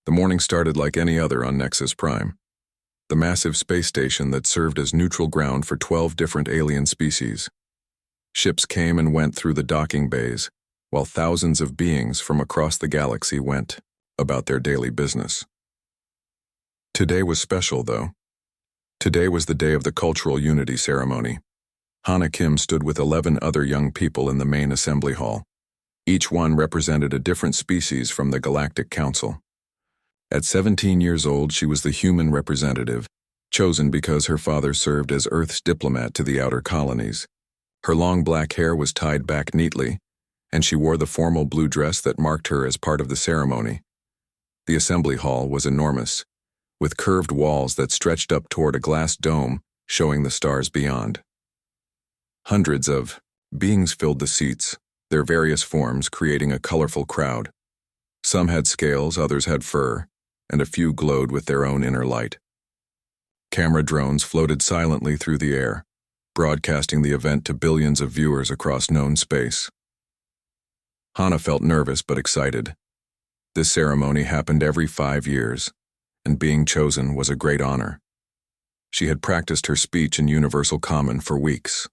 The morning started like any other on Nexus Prime, the massive space station that served as neutral ground for 12 different alien species. Ships came and went through the docking bays, while thousands of beings from across the galaxy went about their daily business. Today was special, though. Today was the day of the Cultural Unity Ceremony. Hana Kim stood with 11 other young people in the main assembly hall. Each one represented a different species from the Galactic Council. At 17 years old, she was the human representative, chosen because her father served as Earth's diplomat to the outer colonies. Her long black hair was tied back neatly, and she wore the formal blue dress that marked her as part of the ceremony. The assembly hall was enormous, with curved walls that stretched up toward a glass dome showing the stars beyond. Hundreds of beings filled the seats, their various forms creating a colorful crowd. Some had scales, others had fur, and a few glowed with their own inner light. Camera drones floated silently through the air, broadcasting the event to billions of viewers across known space. Hana felt nervous but excited. This ceremony happened every 5 years, and being chosen was a great honor. She had practiced her speech in Universal Common for weeks.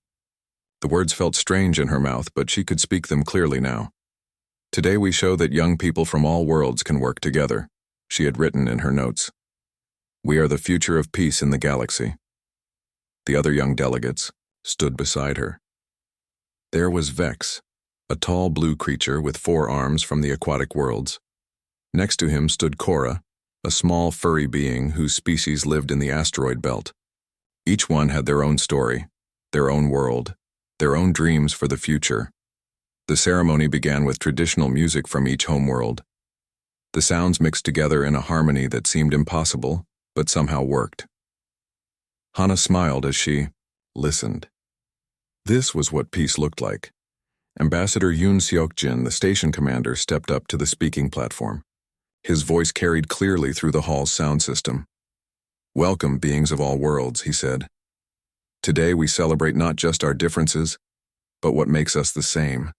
The words felt strange in her mouth, but she could speak them clearly now. Today we show that young people from all worlds can work together, she had written in her notes. We are the future of peace in the galaxy. The other young delegates stood beside her. There was Vex, a tall blue creature with 4 arms from the aquatic worlds. Next to him stood Cora, a small furry being whose species lived in the asteroid belt. Each one had their own story, their own world, their own dreams for the future. The ceremony began with traditional music from each homeworld. The sounds mixed together in a harmony that seemed impossible, but somehow worked. Hana smiled as she listened. This was what peace looked like. Ambassador Yoon Seok-jin, the station commander, stepped up to the speaking platform. His voice carried clearly through the hall's sound system. Welcome, beings of all worlds, he said. Today we celebrate not just our differences, but what makes us the same.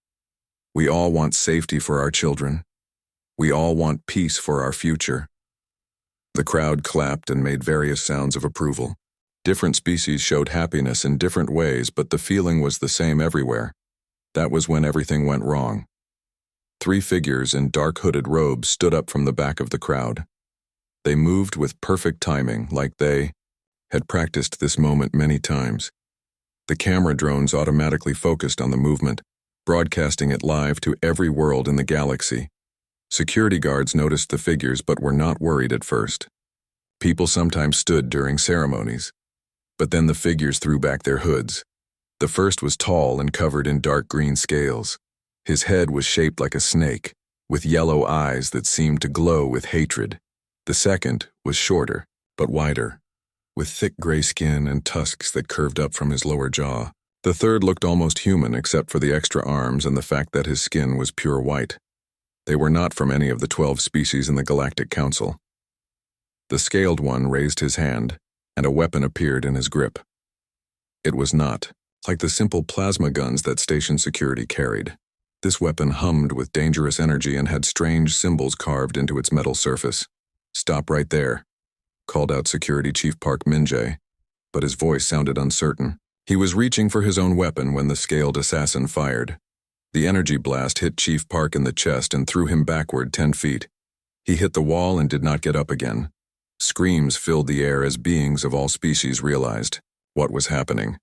We all want safety for our children. We all want peace for our future. The crowd clapped and made various sounds of approval. Different species showed happiness in different ways, but the feeling was the same everywhere. That was when everything went wrong. 3 figures in dark hooded robes stood up from the back of the crowd. They moved with perfect timing, like they had practiced this moment many times. The camera drones automatically focused on the movement, broadcasting it live to every world in the galaxy. Security guards noticed the figures but were not worried at first. People sometimes stood during ceremonies, but then the figures threw back their hoods. The first was tall and covered in dark green scales. His head was shaped like a snake, with yellow eyes that seemed to glow with hatred. The second was shorter, but wider, with thick gray skin and tusks that curved up from his lower jaw. The third looked almost human except for the extra arms and the fact that his skin was pure white. They were not from any of the 12 species in the Galactic Council. The scaled one raised his hand, and a weapon appeared in his grip. It was not like the simple plasma guns that station security carried. This weapon hummed with dangerous energy and had strange symbols carved into its metal surface. "Stop right there," called out Security Chief Park Min-jae, but his voice sounded uncertain. He was reaching for his own weapon when the scaled assassin fired. The energy blast hit Chief Park in the chest and threw him backward 10 feet. He hit the wall and did not get up again. Screams filled the air as beings of all species realized what was happening.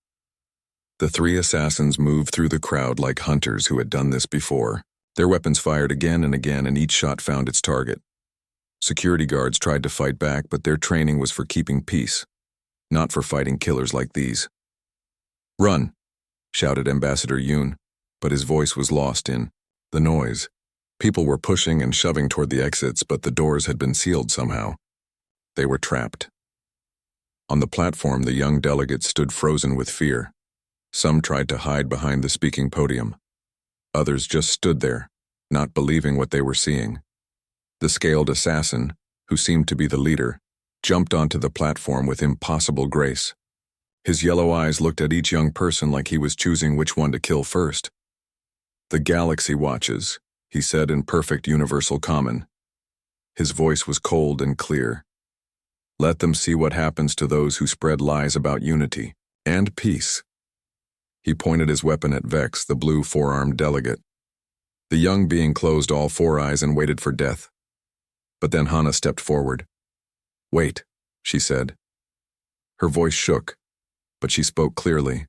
The 3 assassins moved through the crowd like hunters who had done this before. Their weapons fired again, and each shot found its target. Security guards tried to fight back, but their training was for keeping peace, not for fighting killers like these. "Run," shouted Ambassador Yoon, but his voice was lost in the noise. People were pushing and shoving toward the exits, but the doors had been sealed somehow. They were trapped. On the platform, the young delegates stood frozen with fear. Some tried to hide behind the speaking podium. Others just stood there, not believing what they were seeing. The scaled assassin, who seemed to be the leader, jumped onto the platform with impossible grace. His yellow eyes looked at each young person like he was choosing which one to kill first. "The galaxy watches," he said in perfect universal common. His voice was cold and clear. Let them see what happens to those who spread lies about unity and peace. He pointed his weapon at Vex, the blue four-armed delegate. The young being closed all four eyes and waited for death. But then Hana stepped forward. "Wait," she said. Her voice shook, but she spoke clearly.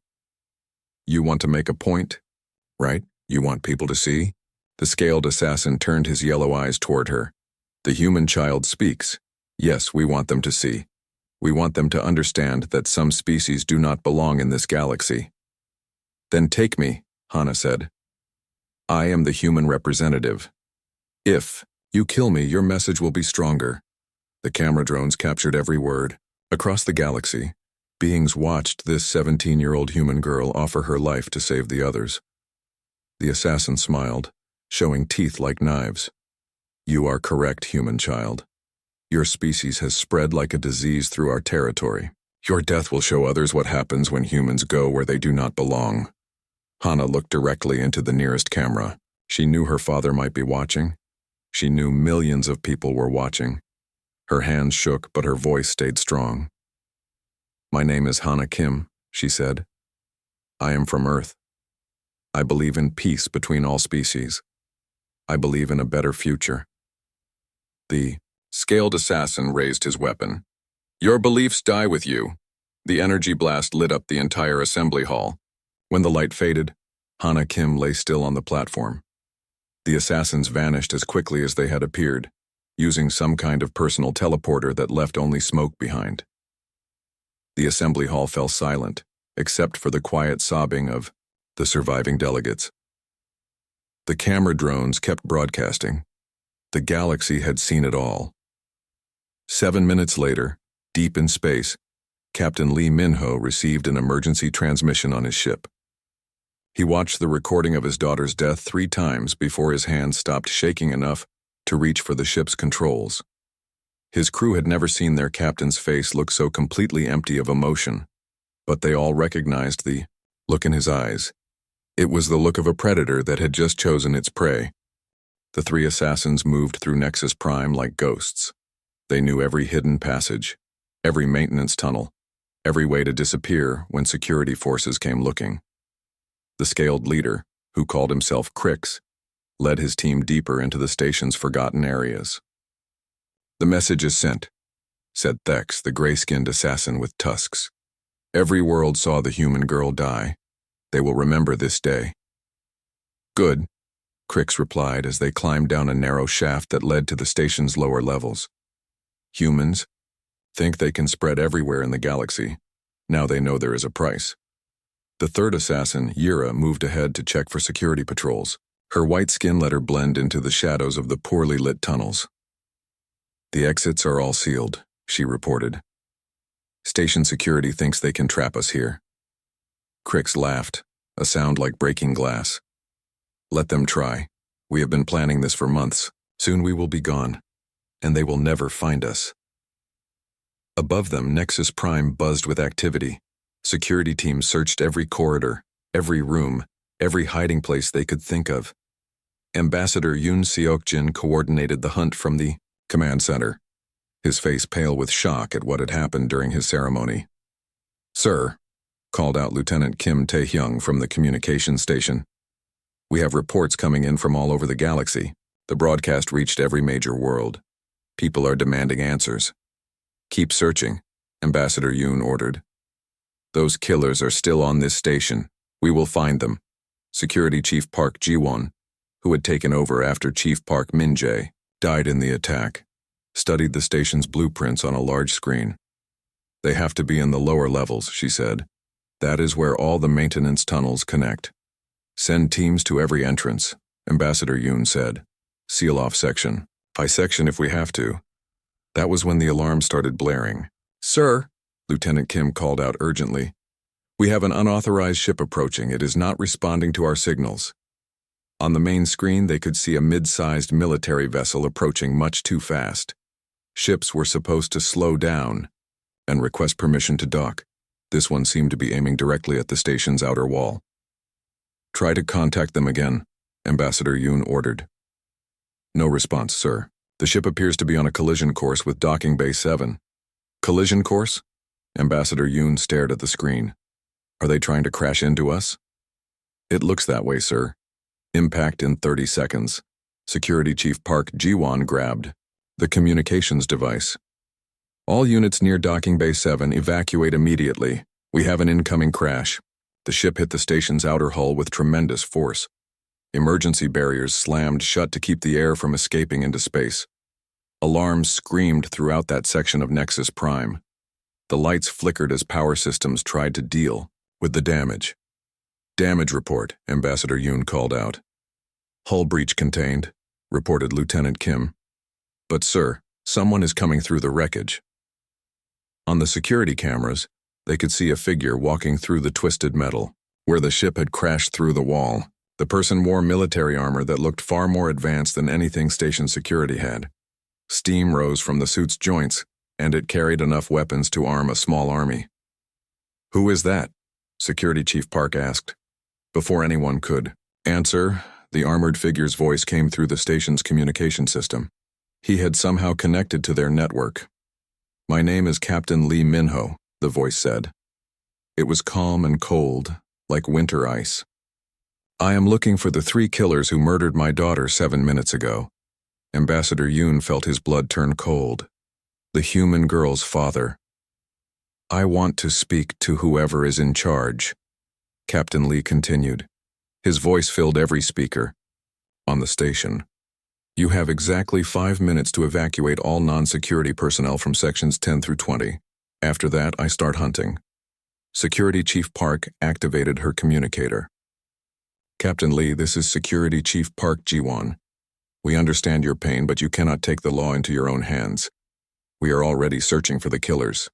"You want to make a point, right? You want people to see?" The scaled assassin turned his yellow eyes toward her. "The human child speaks. Yes, we want them to see. We want them to understand that some species do not belong in this galaxy." "Then take me," Hana said. "I am the human representative. If you kill me, your message will be stronger." The camera drones captured every word. Across the galaxy, beings watched this 17-year-old human girl offer her life to save the others. The assassin smiled, showing teeth like knives. "You are correct, human child. Your species has spread like a disease through our territory. Your death will show others what happens when humans go where they do not belong." Hana looked directly into the nearest camera. She knew her father might be watching. She knew millions of people were watching. Her hands shook, but her voice stayed strong. "My name is Hana Kim," she said. "I am from Earth. I believe in peace between all species. I believe in a better future." The scaled assassin raised his weapon. "Your beliefs die with you." The energy blast lit up the entire assembly hall. When the light faded, Hana Kim lay still on the platform. The assassins vanished as quickly as they had appeared, using some kind of personal teleporter that left only smoke behind. The assembly hall fell silent, except for the quiet sobbing of the surviving delegates. The camera drones kept broadcasting. The galaxy had seen it all. 7 minutes later, deep in space, Captain Lee Minho received an emergency transmission on his ship. He watched the recording of his daughter's death 3 times before his hands stopped shaking enough to reach for the ship's controls. His crew had never seen their captain's face look so completely empty of emotion, but they all recognized the look in his eyes. It was the look of a predator that had just chosen its prey. The 3 assassins moved through Nexus Prime like ghosts. They knew every hidden passage, every maintenance tunnel, every way to disappear when security forces came looking. The scaled leader, who called himself Crix, led his team deeper into the station's forgotten areas. "The message is sent," said Thex, the gray-skinned assassin with tusks. "Every world saw the human girl die. They will remember this day." "Good," Crix replied as they climbed down a narrow shaft that led to the station's lower levels. "Humans think they can spread everywhere in the galaxy. Now they know there is a price." The third assassin, Yira, moved ahead to check for security patrols. Her white skin let her blend into the shadows of the poorly lit tunnels. "The exits are all sealed," she reported. "Station security thinks they can trap us here." Crix laughed, a sound like breaking glass. "Let them try. We have been planning this for months. Soon we will be gone, and they will never find us." Above them, Nexus Prime buzzed with activity. Security teams searched every corridor, every room, every hiding place they could think of. Ambassador Yoon Seok-jin coordinated the hunt from the command center, his face pale with shock at what had happened during his ceremony. "Sir," called out Lieutenant Kim Tae-hyung from the communication station, "we have reports coming in from all over the galaxy. The broadcast reached every major world. People are demanding answers." "Keep searching," Ambassador Yoon ordered. "Those killers are still on this station. We will find them." Security Chief Park Ji-won, who had taken over after Chief Park Min-jae died in the attack, studied the station's blueprints on a large screen. "They have to be in the lower levels," she said. "That is where all the maintenance tunnels connect. Send teams to every entrance," Ambassador Yoon said. "Seal off section by section if we have to." That was when the alarm started blaring. "Sir," Lieutenant Kim called out urgently, "we have an unauthorized ship approaching. It is not responding to our signals." On the main screen, they could see a mid-sized military vessel approaching much too fast. Ships were supposed to slow down and request permission to dock. This one seemed to be aiming directly at the station's outer wall. "Try to contact them again," Ambassador Yoon ordered. "No response, sir. The ship appears to be on a collision course with Docking Bay 7. Collision course? Ambassador Yoon stared at the screen. Are they trying to crash into us? It looks that way, sir. Impact in 30 seconds. Security Chief Park Ji-won grabbed the communications device. All units near Docking Bay 7 evacuate immediately. We have an incoming crash. The ship hit the station's outer hull with tremendous force. Emergency barriers slammed shut to keep the air from escaping into space. Alarms screamed throughout that section of Nexus Prime. The lights flickered as power systems tried to deal with the damage. Damage report, Ambassador Yoon called out. Hull breach contained, reported Lieutenant Kim. But sir, someone is coming through the wreckage. On the security cameras, they could see a figure walking through the twisted metal. Where the ship had crashed through the wall, the person wore military armor that looked far more advanced than anything station security had. Steam rose from the suit's joints, and it carried enough weapons to arm a small army. Who is that? Security Chief Park asked. Before anyone could answer, the armored figure's voice came through the station's communication system. He had somehow connected to their network. My name is Captain Lee Minho, the voice said. It was calm and cold, like winter ice. I am looking for the 3 killers who murdered my daughter 7 minutes ago. Ambassador Yoon felt his blood turn cold. The human girl's father. I want to speak to whoever is in charge, Captain Lee continued. His voice filled every speaker. On the station. You have exactly 5 minutes to evacuate all non-security personnel from sections 10 through 20. After that, I start hunting. Security Chief Park activated her communicator. Captain Lee, this is Security Chief Park Ji-won. We understand your pain, but you cannot take the law into your own hands. We are already searching for the killers.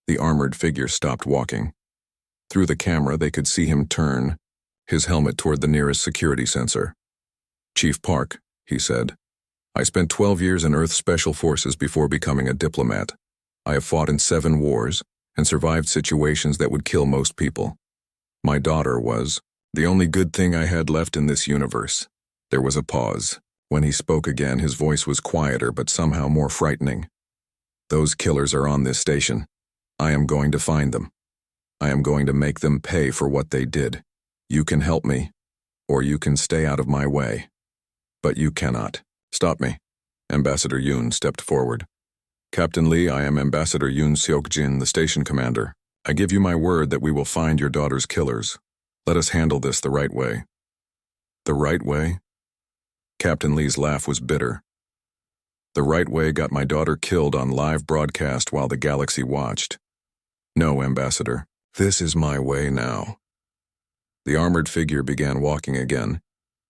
The armored figure stopped walking. Through the camera, they could see him turn, his helmet toward the nearest security sensor. Chief Park, he said, I spent 12 years in Earth Special Forces before becoming a diplomat. I have fought in 7 wars and survived situations that would kill most people. My daughter was the only good thing I had left in this universe. There was a pause. When he spoke again, his voice was quieter but somehow more frightening. Those killers are on this station. I am going to find them. I am going to make them pay for what they did. You can help me, or you can stay out of my way. But you cannot. Stop me. Ambassador Yoon stepped forward. Captain Lee, I am Ambassador Yoon Seok-jin, the station commander. I give you my word that we will find your daughter's killers. Let us handle this the right way. The right way? Captain Lee's laugh was bitter. The right way got my daughter killed on live broadcast while the galaxy watched. No, Ambassador, this is my way now. The armored figure began walking again,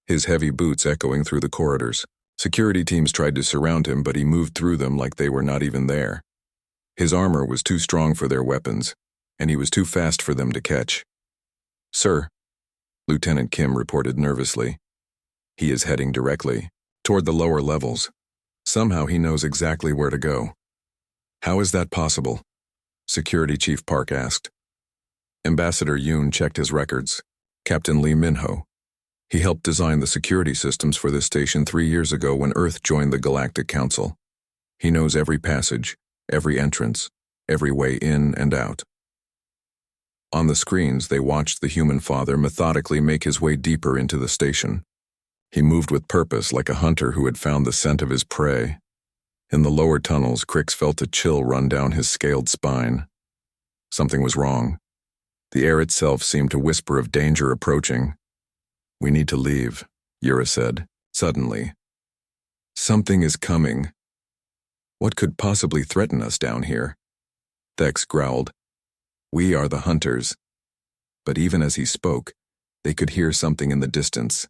his heavy boots echoing through the corridors. Security teams tried to surround him, but he moved through them like they were not even there. His armor was too strong for their weapons, and he was too fast for them to catch. Sir, Lieutenant Kim reported nervously. He is heading directly toward the lower levels. Somehow he knows exactly where to go. How is that possible? Security Chief Park asked. Ambassador Yoon checked his records. Captain Lee Minho. He helped design the security systems for this station 3 years ago when Earth joined the Galactic Council. He knows every passage, every entrance, every way in and out. On the screens, they watched the human father methodically make his way deeper into the station. He moved with purpose like a hunter who had found the scent of his prey. In the lower tunnels, Crix felt a chill run down his scaled spine. Something was wrong. The air itself seemed to whisper of danger approaching. We need to leave, Yura said, suddenly. Something is coming. What could possibly threaten us down here? Thex growled. We are the hunters. But even as he spoke, they could hear something in the distance.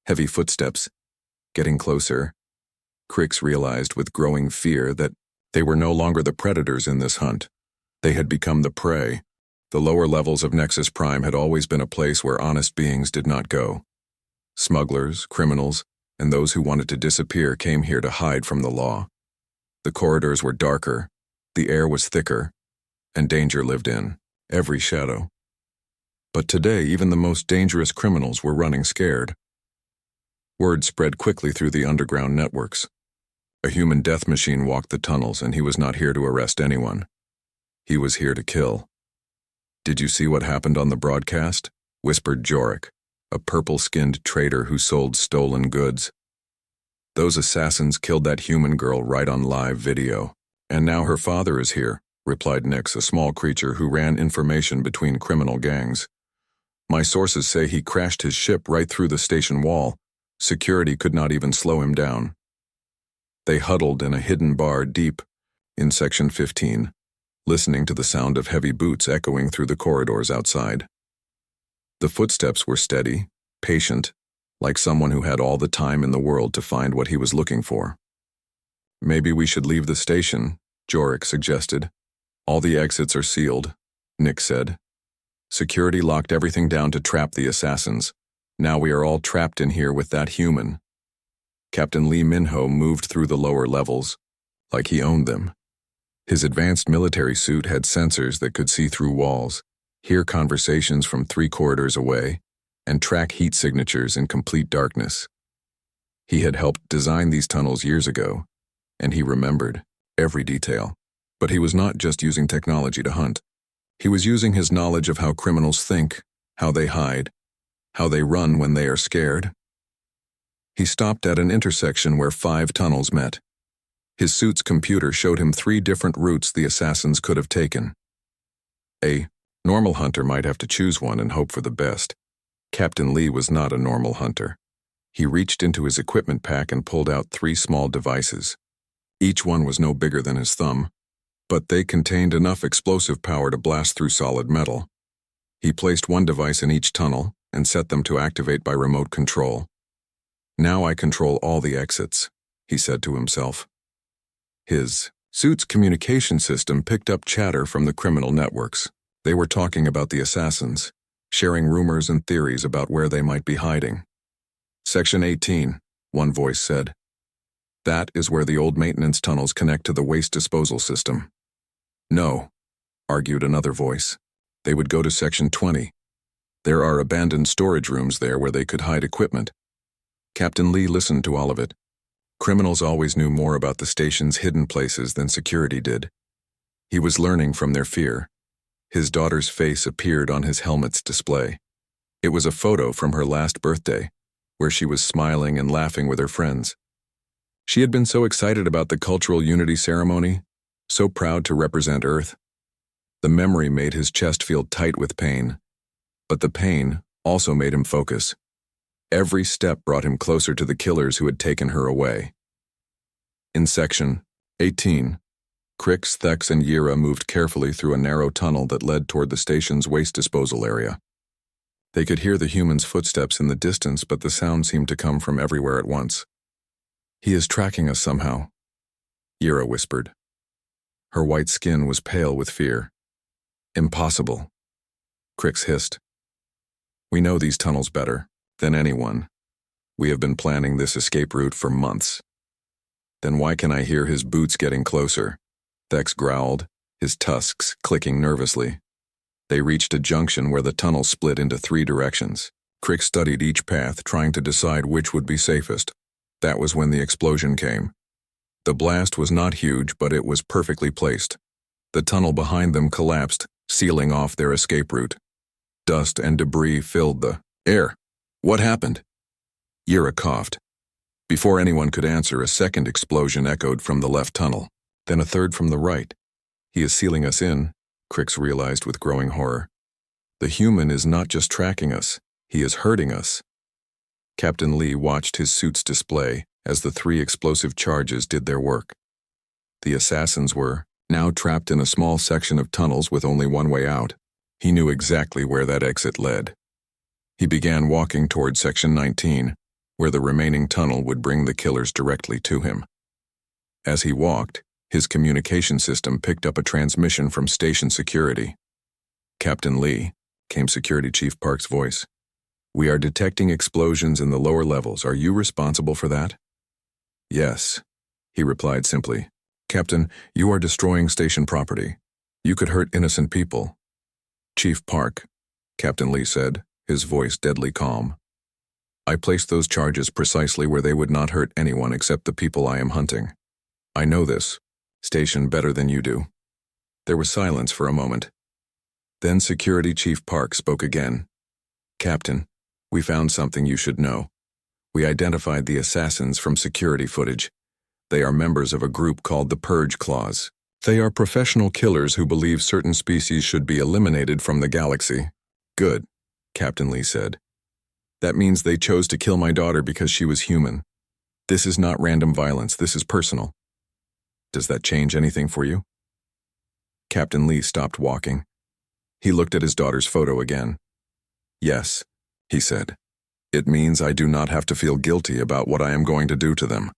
Heavy footsteps. Getting closer. Crix realized with growing fear that they were no longer the predators in this hunt. They had become the prey. The lower levels of Nexus Prime had always been a place where honest beings did not go. Smugglers, criminals, and those who wanted to disappear came here to hide from the law. The corridors were darker, the air was thicker, and danger lived in every shadow. But today, even the most dangerous criminals were running scared. Word spread quickly through the underground networks. A human death machine walked the tunnels, and he was not here to arrest anyone. He was here to kill. "Did you see what happened on the broadcast?" whispered Jorik, a purple-skinned trader who sold stolen goods. "Those assassins killed that human girl right on live video. And now her father is here," replied Nix, a small creature who ran information between criminal gangs. "My sources say he crashed his ship right through the station wall. Security could not even slow him down." They huddled in a hidden bar deep in Section 15, listening to the sound of heavy boots echoing through the corridors outside. The footsteps were steady, patient, like someone who had all the time in the world to find what he was looking for. "Maybe we should leave the station," Jorik suggested. "All the exits are sealed," Nick said. "Security locked everything down to trap the assassins. Now we are all trapped in here with that human." Captain Lee Minho moved through the lower levels, like he owned them. His advanced military suit had sensors that could see through walls, hear conversations from 3 corridors away, and track heat signatures in complete darkness. He had helped design these tunnels years ago, and he remembered every detail. But he was not just using technology to hunt. He was using his knowledge of how criminals think, how they hide, how they run when they are scared. He stopped at an intersection where 5 tunnels met. His suit's computer showed him 3 different routes the assassins could have taken. A normal hunter might have to choose one and hope for the best. Captain Lee was not a normal hunter. He reached into his equipment pack and pulled out 3 small devices. Each one was no bigger than his thumb, but they contained enough explosive power to blast through solid metal. He placed one device in each tunnel and set them to activate by remote control. "Now I control all the exits," he said to himself. His suit's communication system picked up chatter from the criminal networks. They were talking about the assassins, sharing rumors and theories about where they might be hiding. "Section 18, one voice said. "That is where the old maintenance tunnels connect to the waste disposal system." "No," argued another voice. "They would go to Section 20. There are abandoned storage rooms there where they could hide equipment." Captain Lee listened to all of it. Criminals always knew more about the station's hidden places than security did. He was learning from their fear. His daughter's face appeared on his helmet's display. It was a photo from her last birthday, where she was smiling and laughing with her friends. She had been so excited about the cultural unity ceremony, so proud to represent Earth. The memory made his chest feel tight with pain, but the pain also made him focus. Every step brought him closer to the killers who had taken her away. In Section 18, Crix, Thex, and Yira moved carefully through a narrow tunnel that led toward the station's waste disposal area. They could hear the human's footsteps in the distance, but the sound seemed to come from everywhere at once. "He is tracking us somehow," Yira whispered. Her white skin was pale with fear. "Impossible," Crix hissed. "We know these tunnels better than anyone. We have been planning this escape route for months." "Then why can I hear his boots getting closer?" Thex growled, his tusks clicking nervously. They reached a junction where the tunnel split into 3 directions. Crix studied each path, trying to decide which would be safest. That was when the explosion came. The blast was not huge, but it was perfectly placed. The tunnel behind them collapsed, sealing off their escape route. Dust and debris filled the air. "What happened?" Yira coughed. Before anyone could answer, a second explosion echoed from the left tunnel, then a third from the right. "He is sealing us in," Crix realized with growing horror. "The human is not just tracking us, he is hurting us." Captain Lee watched his suit's display as the 3 explosive charges did their work. The assassins were now trapped in a small section of tunnels with only one way out. He knew exactly where that exit led. He began walking toward Section 19, where the remaining tunnel would bring the killers directly to him. As he walked, his communication system picked up a transmission from station security. "Captain Lee," came Security Chief Park's voice. "We are detecting explosions in the lower levels. Are you responsible for that?" "Yes," he replied simply. "Captain, you are destroying station property. You could hurt innocent people." "Chief Park," Captain Lee said, his voice deadly calm. "I placed those charges precisely where they would not hurt anyone except the people I am hunting. I know this station better than you do. There was silence for a moment. Then Security Chief Park spoke again. Captain, we found something you should know. We identified the assassins from security footage. They are members of a group called the Purge Claws. They are professional killers who believe certain species should be eliminated from the galaxy. Good, Captain Lee said. That means they chose to kill my daughter because she was human. This is not random violence, this is personal. Does that change anything for you? Captain Lee stopped walking. He looked at his daughter's photo again. Yes, he said. It means I do not have to feel guilty about what I am going to do to them.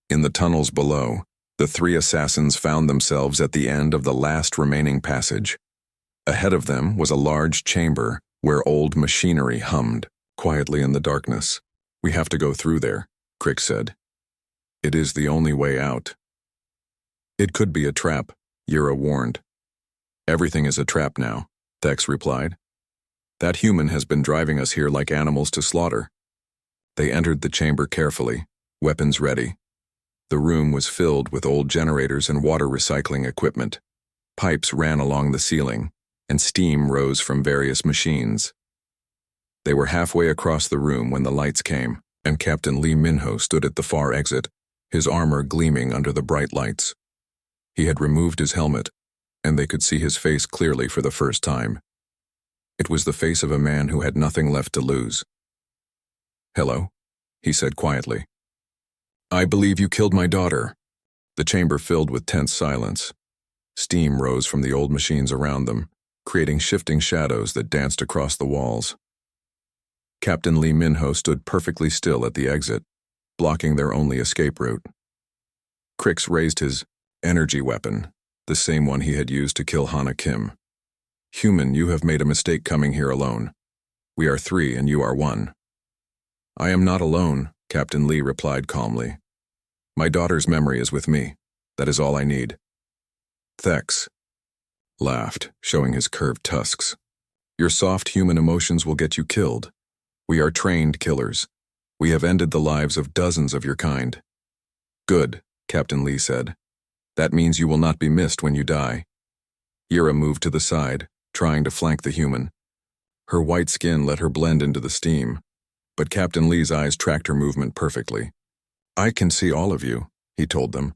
In the tunnels below, the three assassins found themselves at the end of the last remaining passage. Ahead of them was a large chamber where old machinery hummed quietly in the darkness. We have to go through there, Crick said. It is the only way out. It could be a trap, Yura warned. Everything is a trap now, Thex replied. That human has been driving us here like animals to slaughter. They entered the chamber carefully, weapons ready. The room was filled with old generators and water recycling equipment. Pipes ran along the ceiling, and steam rose from various machines. They were halfway across the room when the lights came, and Captain Lee Minho stood at the far exit, his armor gleaming under the bright lights. He had removed his helmet, and they could see his face clearly for the first time. It was the face of a man who had nothing left to lose. Hello, he said quietly. I believe you killed my daughter. The chamber filled with tense silence. Steam rose from the old machines around them, creating shifting shadows that danced across the walls. Captain Lee Minho stood perfectly still at the exit, blocking their only escape route. Crix raised his energy weapon, the same one he had used to kill Hana Kim. Human, you have made a mistake coming here alone. We are three and you are one. I am not alone, Captain Lee replied calmly. My daughter's memory is with me. That is all I need. Thex laughed, showing his curved tusks. Your soft human emotions will get you killed. We are trained killers. We have ended the lives of dozens of your kind. Good, Captain Lee said. That means you will not be missed when you die. Yura moved to the side, trying to flank the human. Her white skin let her blend into the steam, but Captain Lee's eyes tracked her movement perfectly. I can see all of you, he told them.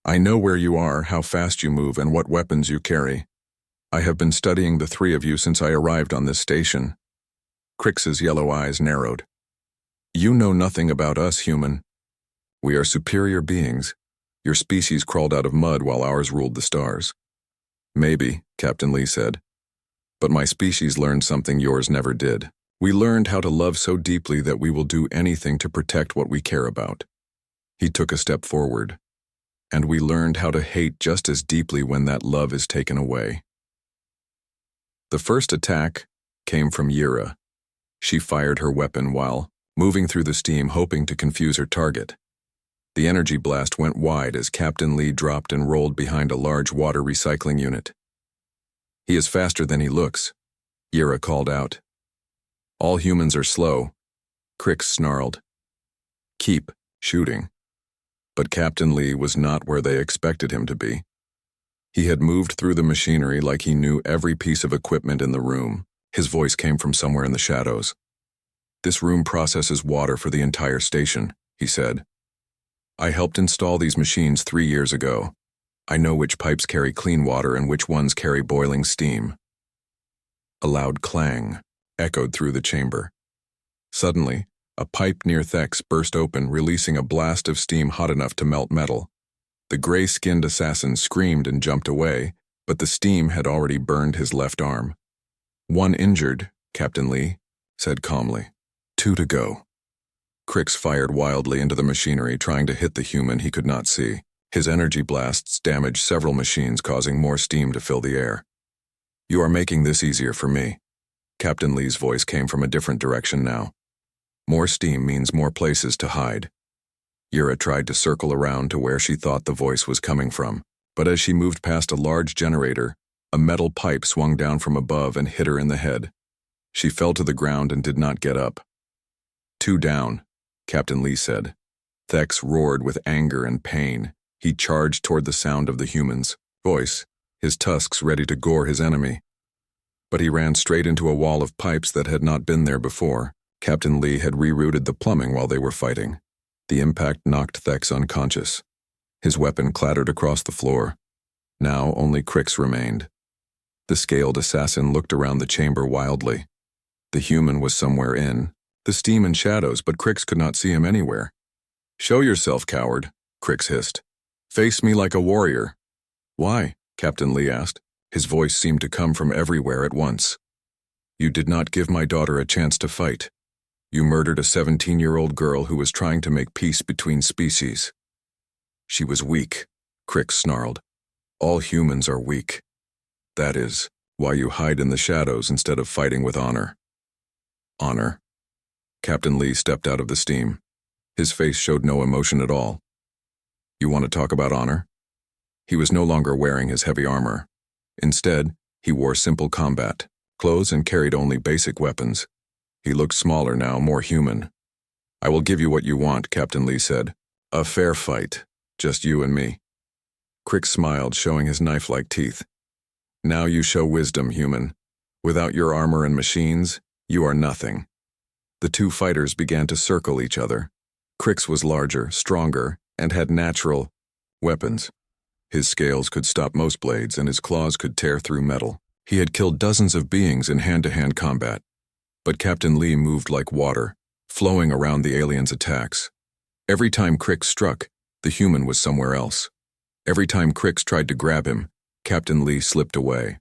I know where you are, how fast you move, and what weapons you carry. I have been studying the three of you since I arrived on this station. Crix's yellow eyes narrowed. You know nothing about us, human. We are superior beings. Your species crawled out of mud while ours ruled the stars. Maybe, Captain Lee said. But my species learned something yours never did. We learned how to love so deeply that we will do anything to protect what we care about. He took a step forward. And we learned how to hate just as deeply when that love is taken away. The first attack came from Yura. She fired her weapon while moving through the steam, hoping to confuse her target. The energy blast went wide as Captain Lee dropped and rolled behind a large water recycling unit. He is faster than he looks, Yura called out. All humans are slow, Crix snarled. Keep shooting. But Captain Lee was not where they expected him to be. He had moved through the machinery like he knew every piece of equipment in the room. His voice came from somewhere in the shadows. This room processes water for the entire station, he said. I helped install these machines 3 years ago. I know which pipes carry clean water and which ones carry boiling steam. A loud clang echoed through the chamber. Suddenly, a pipe near Thex burst open, releasing a blast of steam hot enough to melt metal. The gray-skinned assassin screamed and jumped away, but the steam had already burned his left arm. One injured, Captain Lee said calmly. 2 to go. Crix fired wildly into the machinery, trying to hit the human he could not see. His energy blasts damaged several machines, causing more steam to fill the air. You are making this easier for me. Captain Lee's voice came from a different direction now. More steam means more places to hide. Yura tried to circle around to where she thought the voice was coming from, but as she moved past a large generator, a metal pipe swung down from above and hit her in the head. She fell to the ground and did not get up. 2 down, Captain Lee said. Thex roared with anger and pain, He charged toward the sound of the human's voice, his tusks ready to gore his enemy. But he ran straight into a wall of pipes that had not been there before. Captain Lee had rerouted the plumbing while they were fighting. The impact knocked Thex unconscious. His weapon clattered across the floor. Now only Crix remained. The scaled assassin looked around the chamber wildly. The human was somewhere in the steam and shadows, but Crix could not see him anywhere. "Show yourself, coward," Crix hissed. "Face me like a warrior." "Why?" Captain Lee asked. His voice seemed to come from everywhere at once. "You did not give my daughter a chance to fight. You murdered a 17-year-old girl who was trying to make peace between species." "She was weak," Crix snarled. "All humans are weak. That is why you hide in the shadows instead of fighting with honor." "Honor?" Captain Lee stepped out of the steam. His face showed no emotion at all. "You want to talk about honor?" He was no longer wearing his heavy armor. Instead, he wore simple combat clothes and carried only basic weapons. He looked smaller now, more human. "I will give you what you want," Captain Lee said. "A fair fight, just you and me." Crix smiled, showing his knife-like teeth. "Now you show wisdom, human. Without your armor and machines, you are nothing." The two fighters began to circle each other. Crix was larger, stronger, and had natural weapons. His scales could stop most blades, and his claws could tear through metal. He had killed dozens of beings in hand-to-hand combat. But Captain Lee moved like water, flowing around the aliens' attacks. Every time Crix struck, the human was somewhere else. Every time Crix tried to grab him, Captain Lee slipped away.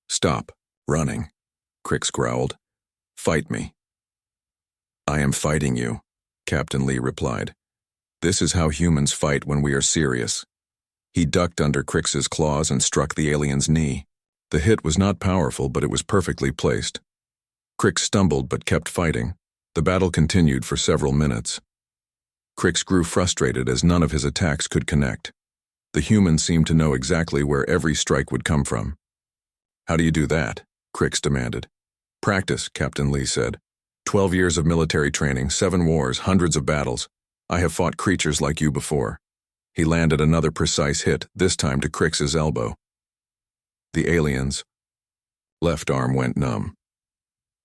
"Stop running," Crix growled. "Fight me." "I am fighting you," Captain Lee replied. "This is how humans fight when we are serious." He ducked under Crix's claws and struck the alien's knee. The hit was not powerful, but it was perfectly placed. Crix stumbled but kept fighting. The battle continued for several minutes. Crix grew frustrated as none of his attacks could connect. The human seemed to know exactly where every strike would come from. "How do you do that?" Crix demanded. "Practice," Captain Lee said. 12 years of military training, 7 wars, hundreds of battles. I have fought creatures like you before." He landed another precise hit, this time to Crix's elbow. The alien's left arm went numb.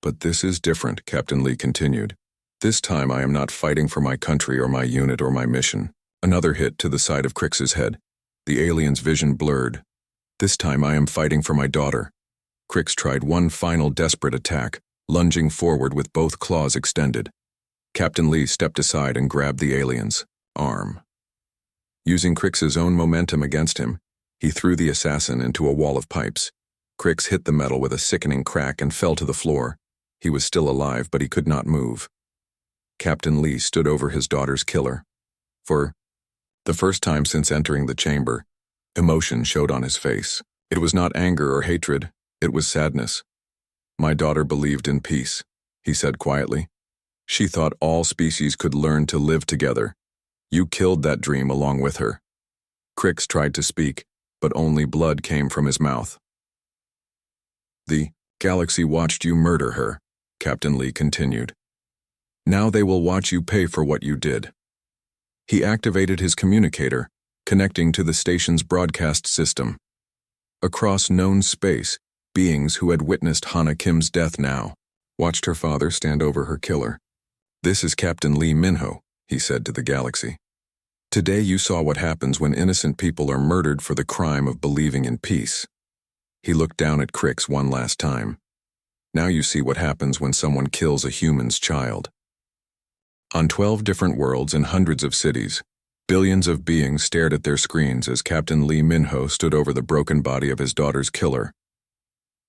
"But this is different," Captain Lee continued. "This time I am not fighting for my country or my unit or my mission." Another hit to the side of Crix's head. The alien's vision blurred. "This time I am fighting for my daughter." Crix tried one final desperate attack, lunging forward with both claws extended. Captain Lee stepped aside and grabbed the alien's arm. Using Crix's own momentum against him, he threw the assassin into a wall of pipes. Crix hit the metal with a sickening crack and fell to the floor. He was still alive, but he could not move. Captain Lee stood over his daughter's killer. For the first time since entering the chamber, emotion showed on his face. It was not anger or hatred, it was sadness. "My daughter believed in peace," he said quietly. "She thought all species could learn to live together. You killed that dream along with her." Crix tried to speak, but only blood came from his mouth. "The galaxy watched you murder her," Captain Lee continued. "Now they will watch you pay for what you did." He activated his communicator, connecting to the station's broadcast system. Across known space, beings who had witnessed Hana Kim's death now watched her father stand over her killer. "This is Captain Lee Minho," he said to the galaxy. "Today you saw what happens when innocent people are murdered for the crime of believing in peace." He looked down at Crix one last time. "Now you see what happens when someone kills a human's child." On 12 different worlds in hundreds of cities, billions of beings stared at their screens as Captain Lee Minho stood over the broken body of his daughter's killer.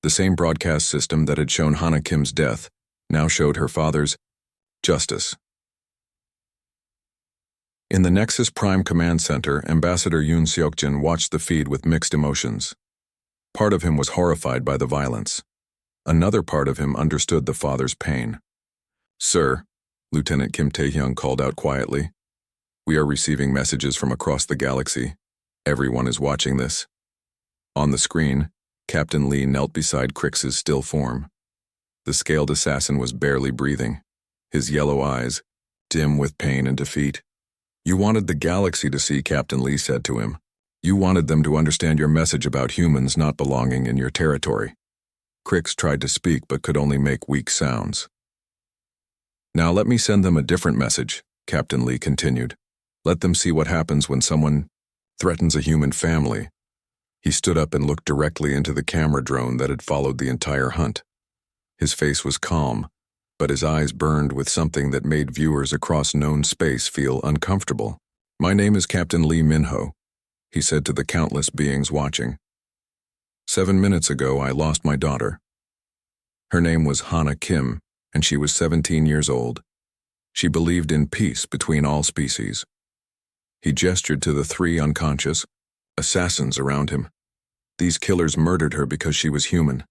The same broadcast system that had shown Hana Kim's death now showed her father's justice. In the Nexus Prime Command Center, Ambassador Yoon Seokjin watched the feed with mixed emotions. Part of him was horrified by the violence. Another part of him understood the father's pain. "Sir," Lieutenant Kim Tae-hyung called out quietly, "we are receiving messages from across the galaxy. Everyone is watching this." On the screen, Captain Lee knelt beside Crix's still form. The scaled assassin was barely breathing, his yellow eyes dim with pain and defeat. You wanted the galaxy to see, Captain Lee said to him. You wanted them to understand your message about humans not belonging in your territory. Crix tried to speak but could only make weak sounds. Now let me send them a different message, Captain Lee continued. Let them see what happens when someone threatens a human family. He stood up and looked directly into the camera drone that had followed the entire hunt. His face was calm, but his eyes burned with something that made viewers across known space feel uncomfortable. My name is Captain Lee Minho, he said to the countless beings watching. 7 minutes ago, I lost my daughter. Her name was Hana Kim, and she was 17 years old. She believed in peace between all species. He gestured to the 3 unconscious assassins around him. These killers murdered her because she was human.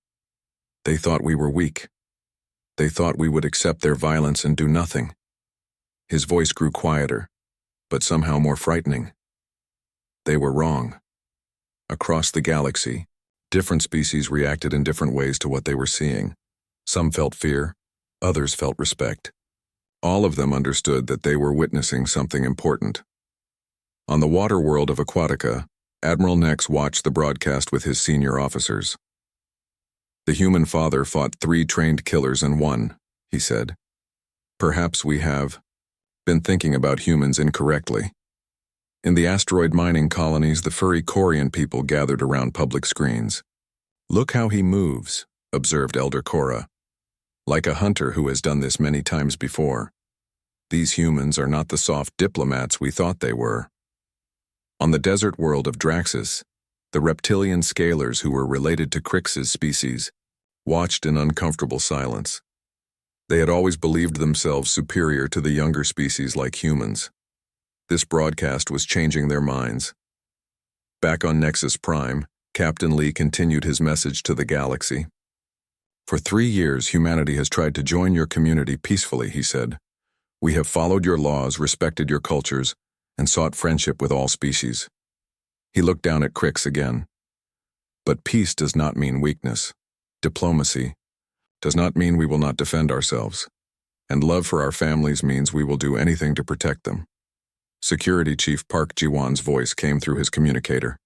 They thought we were weak. They thought we would accept their violence and do nothing. His voice grew quieter, but somehow more frightening. They were wrong. Across the galaxy, different species reacted in different ways to what they were seeing. Some felt fear, others felt respect. All of them understood that they were witnessing something important. On the water world of Aquatica, Admiral Nex watched the broadcast with his senior officers. The human father fought 3 trained killers and won, he said. Perhaps we have been thinking about humans incorrectly. In the asteroid mining colonies, the furry Corian people gathered around public screens. Look how he moves, observed Elder Cora. Like a hunter who has done this many times before. These humans are not the soft diplomats we thought they were. On the desert world of Draxus, the reptilian scalers who were related to Crix's species watched in uncomfortable silence. They had always believed themselves superior to the younger species like humans. This broadcast was changing their minds. Back on Nexus Prime, Captain Lee continued his message to the galaxy. For 3 years, humanity has tried to join your community peacefully, he said. We have followed your laws, respected your cultures, and sought friendship with all species. He looked down at Crix again. But peace does not mean weakness. Diplomacy does not mean we will not defend ourselves. And love for our families means we will do anything to protect them. Security Chief Park Jiwon's voice came through his communicator.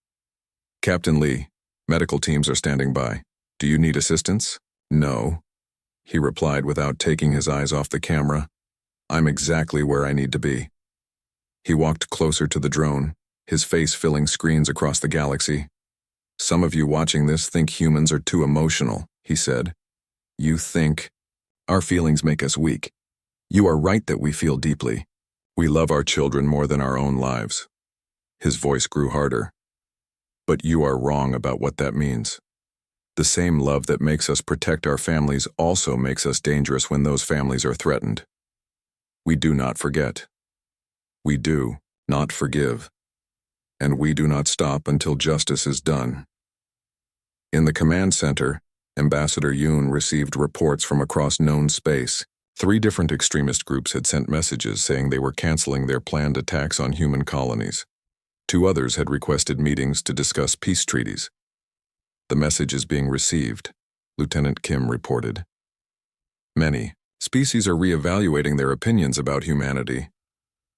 Captain Lee, medical teams are standing by. Do you need assistance? No, he replied without taking his eyes off the camera. I'm exactly where I need to be. He walked closer to the drone, his face filling screens across the galaxy. Some of you watching this think humans are too emotional, he said. You think our feelings make us weak. You are right that we feel deeply. We love our children more than our own lives. His voice grew harder. But you are wrong about what that means. The same love that makes us protect our families also makes us dangerous when those families are threatened. We do not forget. We do not forgive. And we do not stop until justice is done. In the command center, Ambassador Yoon received reports from across known space. 3 different extremist groups had sent messages saying they were canceling their planned attacks on human colonies. 2 others had requested meetings to discuss peace treaties. The message is being received, Lieutenant Kim reported. Many species are reevaluating their opinions about humanity.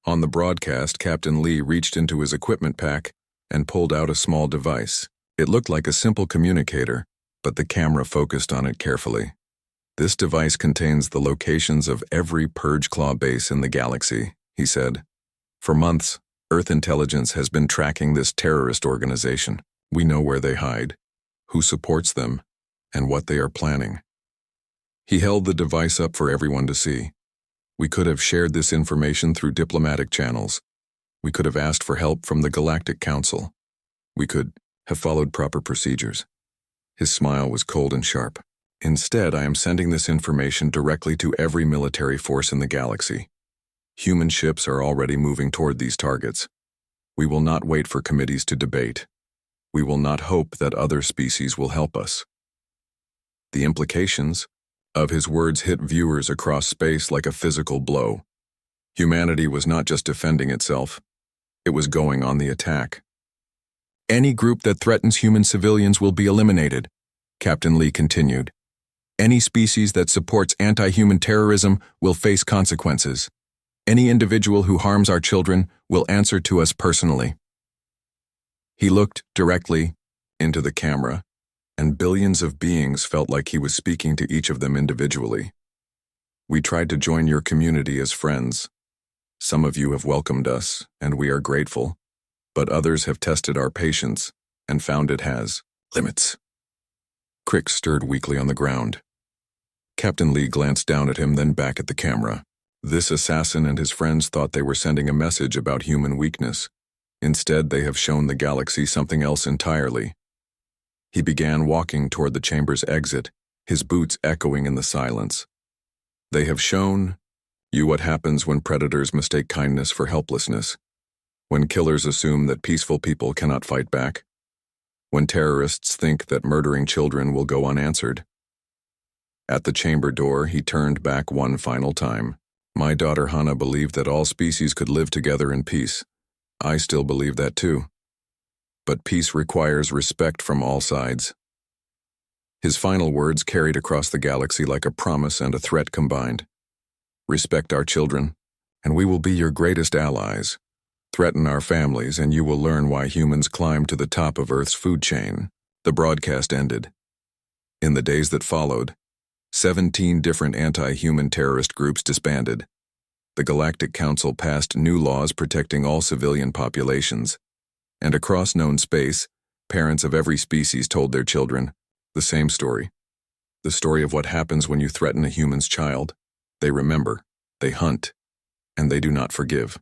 On the broadcast, Captain Lee reached into his equipment pack and pulled out a small device. It looked like a simple communicator, but the camera focused on it carefully. This device contains the locations of every Purge Claw base in the galaxy, he said. For months, Earth intelligence has been tracking this terrorist organization. We know where they hide, who supports them, and what they are planning. He held the device up for everyone to see. We could have shared this information through diplomatic channels. We could have asked for help from the Galactic Council. We could have followed proper procedures. His smile was cold and sharp. Instead, I am sending this information directly to every military force in the galaxy. Human ships are already moving toward these targets. We will not wait for committees to debate. We will not hope that other species will help us. The implications of his words hit viewers across space like a physical blow. Humanity was not just defending itself, it was going on the attack. Any group that threatens human civilians will be eliminated, Captain Lee continued. Any species that supports anti-human terrorism will face consequences. Any individual who harms our children will answer to us personally." He looked directly into the camera, and billions of beings felt like he was speaking to each of them individually. "We tried to join your community as friends. Some of you have welcomed us, and we are grateful, but others have tested our patience and found it has limits." Crick stirred weakly on the ground. Captain Lee glanced down at him, then back at the camera. This assassin and his friends thought they were sending a message about human weakness. Instead, they have shown the galaxy something else entirely. He began walking toward the chamber's exit, his boots echoing in the silence. "They have shown you what happens when predators mistake kindness for helplessness, when killers assume that peaceful people cannot fight back, when terrorists think that murdering children will go unanswered." At the chamber door, he turned back one final time. "My daughter Hannah believed that all species could live together in peace. I still believe that too. But peace requires respect from all sides." His final words carried across the galaxy like a promise and a threat combined. "Respect our children, and we will be your greatest allies. Threaten our families, and you will learn why humans climb to the top of Earth's food chain." The broadcast ended. In the days that followed, 17 different anti-human terrorist groups disbanded. The Galactic Council passed new laws protecting all civilian populations, and across known space, parents of every species told their children the same story. The story of what happens when you threaten a human's child. They remember, they hunt, and they do not forgive.